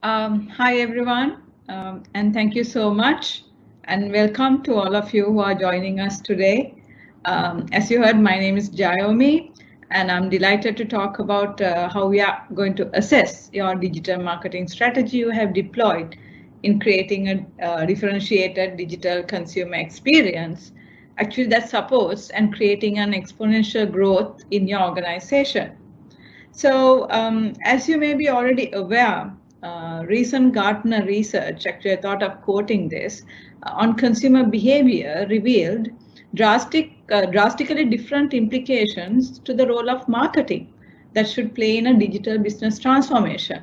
Hi everyone, and thank you so much, and welcome to all of you who are joining us today. As you heard, my name is Jayomi, and I'm delighted to talk about how we are going to assess your digital marketing strategy you have deployed in creating a differentiated digital consumer experience, actually that supports and creating an exponential growth in your organization. So, as you may be already aware, recent Gartner research, actually, I thought of quoting this, on consumer behavior revealed drastically different implications to the role of marketing that should play in a digital business transformation.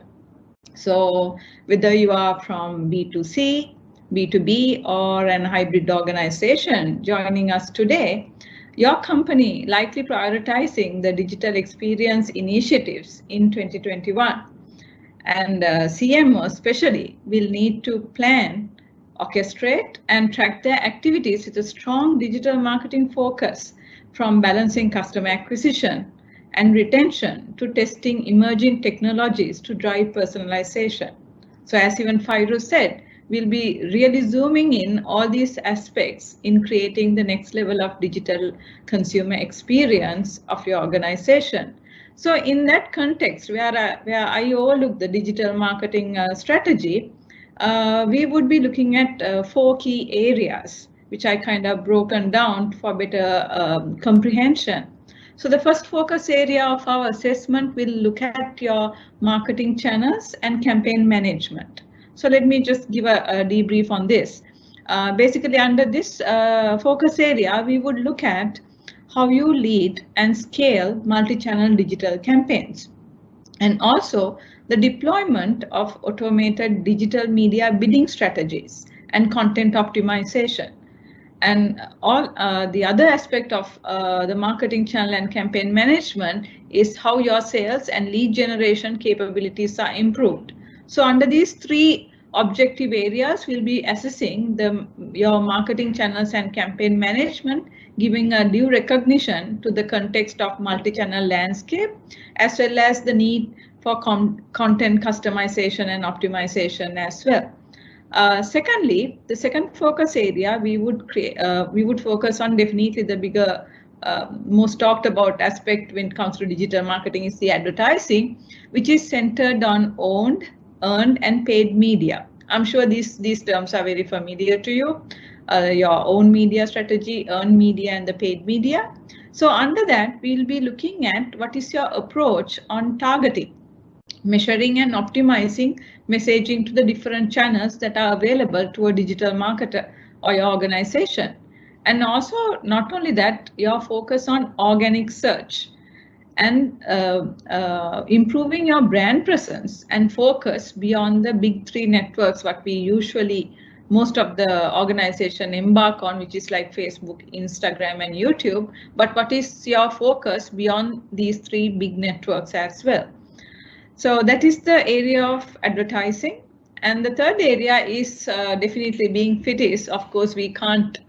So, whether you are from B2C, B2B, or an hybrid organization joining us today, your company likely prioritizing the digital experience initiatives in 2021. And CMO especially will need to plan, orchestrate, and track their activities with a strong digital marketing focus, from balancing customer acquisition and retention to testing emerging technologies to drive personalization. So as even Fairuz said, we'll be really zooming in all these aspects in creating the next level of digital consumer experience of your organization. So in that context, where I overlook the digital marketing strategy, we would be looking at 4 key areas, which I kind of broken down for better comprehension. So the first focus area of our assessment will look at your marketing channels and campaign management. So let me just give a debrief on this. Basically, under this focus area, we would look at how you lead and scale multi-channel digital campaigns, and also the deployment of automated digital media bidding strategies and content optimization. And all the other aspect of the marketing channel and campaign management is how your sales and lead generation capabilities are improved. So under these three objective areas, we'll be assessing your marketing channels and campaign management, giving a due recognition to the context of multi-channel landscape, as well as the need for content customization and optimization as well. Secondly, the second focus area we would focus on, definitely the bigger, most talked about aspect when it comes to digital marketing, is the advertising, which is centered on owned, earned, and paid media. I'm sure these terms are very familiar to you. Your own media strategy, earned media, and the paid media. So under that, we'll be looking at what is your approach on targeting, measuring and optimizing messaging to the different channels that are available to a digital marketer or your organization. And also, not only that, your focus on organic search and improving your brand presence and focus beyond the big three networks, what we usually, most of the organization embark on, which is like Facebook, Instagram, and YouTube. But what is your focus beyond these three big networks as well? So that is the area of advertising. And the third area is definitely being FITIS. Of course, we can't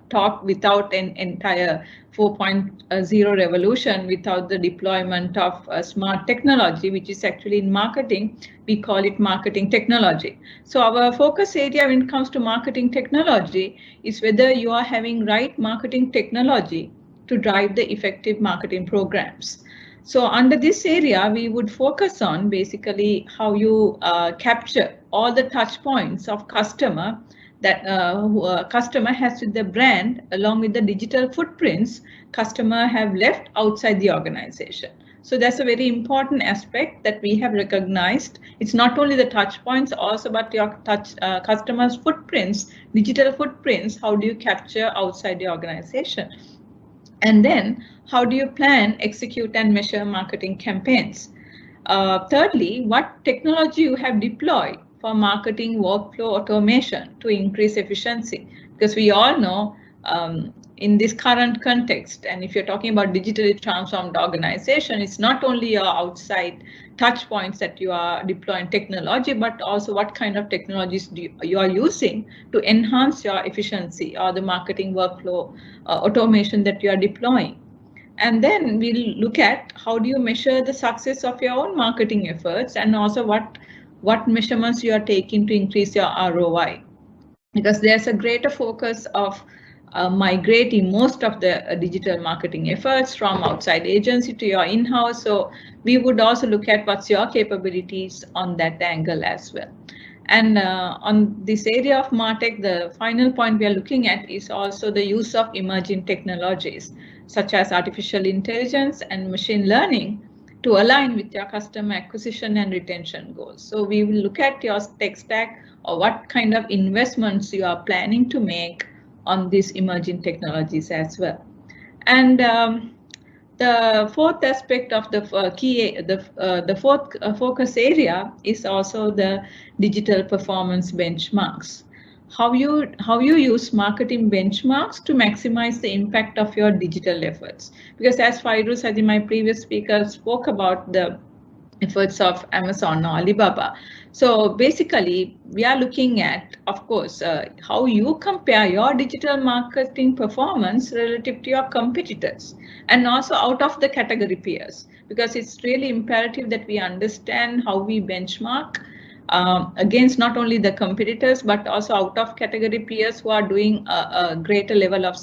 talk without an entire 4.0 revolution without the deployment of smart technology, which is actually in marketing, we call it marketing technology. So our focus area when it comes to marketing technology is whether you are having right marketing technology to drive the effective marketing programs. So under this area, we would focus on basically how you capture all the touch points of customer that customer has with the brand, along with the digital footprints customer have left outside the organization. So that's a very important aspect that we have recognized. It's not only the touch points, also but your customers' footprints, digital footprints. How do you capture outside the organization? And then, how do you plan, execute, and measure marketing campaigns? Thirdly, what technology you have deployed for marketing workflow automation to increase efficiency? Because we all know in this current context, and if you're talking about digitally transformed organization, it's not only your outside touch points that you are deploying technology, but also what kind of technologies you are using to enhance your efficiency or the marketing workflow automation that you are deploying. And then we'll look at how do you measure the success of your own marketing efforts, and also what what measurements you are taking to increase your ROI, because there's a greater focus of migrating most of the digital marketing efforts from outside agency to your in-house. So we would also look at what's your capabilities on that angle as well. And on this area of MarTech, the final point we are looking at is also the use of emerging technologies such as artificial intelligence and machine learning to align with your customer acquisition and retention goals. So we will look at your tech stack or what kind of investments you are planning to make on these emerging technologies as well. And the fourth aspect of the fourth focus area is also the digital performance benchmarks. How you use marketing benchmarks to maximize the impact of your digital efforts. Because as Fairuz, I think my previous speaker spoke about the efforts of Amazon or Alibaba. So basically, we are looking at, of course, how you compare your digital marketing performance relative to your competitors and also out of the category peers, because it's really imperative that we understand how we benchmark against not only the competitors, but also out of category peers who are doing a greater level of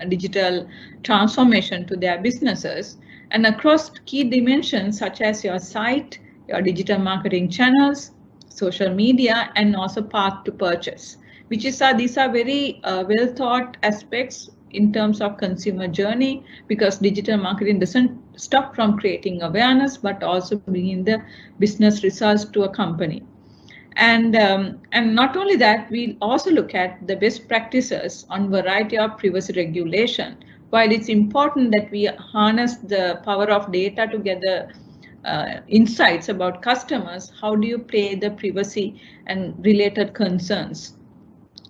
digital transformation to their businesses, and across key dimensions such as your site, your digital marketing channels, social media, and also path to purchase, which is these are very well thought aspects in terms of consumer journey, because digital marketing doesn't stop from creating awareness, but also bringing the business results to a company. And not only that, we'll also look at the best practices on variety of privacy regulation. While it's important that we harness the power of data to gather insights about customers, how do you play the privacy and related concerns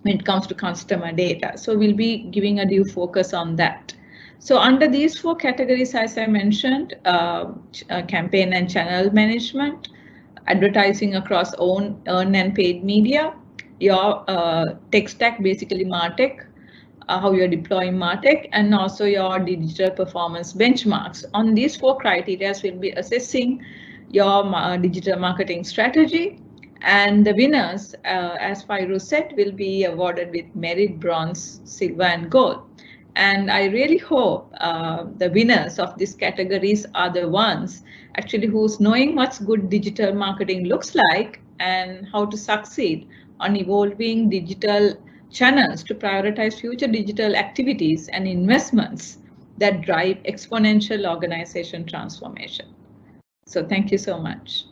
when it comes to customer data? So we'll be giving a due focus on that. So under these four categories, as I mentioned, campaign and channel management, advertising across earned and paid media, your tech stack, basically MarTech, how you're deploying MarTech, and also your digital performance benchmarks. On these four criteria, we'll be assessing your digital marketing strategy, and the winners, as Fairuz said, will be awarded with merit, bronze, silver, and gold. And I really hope the winners of these categories are the ones actually who's knowing what's good digital marketing looks like and how to succeed on evolving digital channels to prioritize future digital activities and investments that drive exponential organization transformation. So thank you so much.